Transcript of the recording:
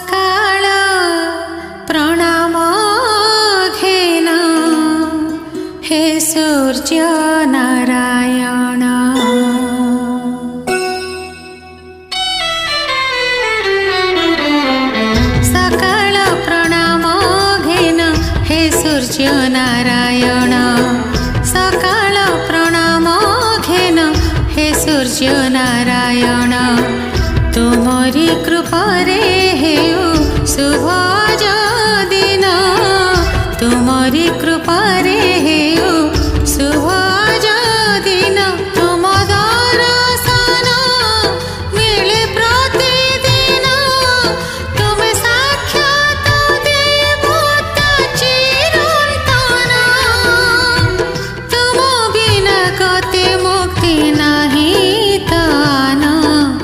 सकाळ प्रणाम घेन हे सूर्य नारायण। सकाळ प्रणाम घेन हे सूर्य नारायण। सकाळ प्रणाम घेन हे सूर्य नारायण। तुमरी कृपारे हेउ शुभ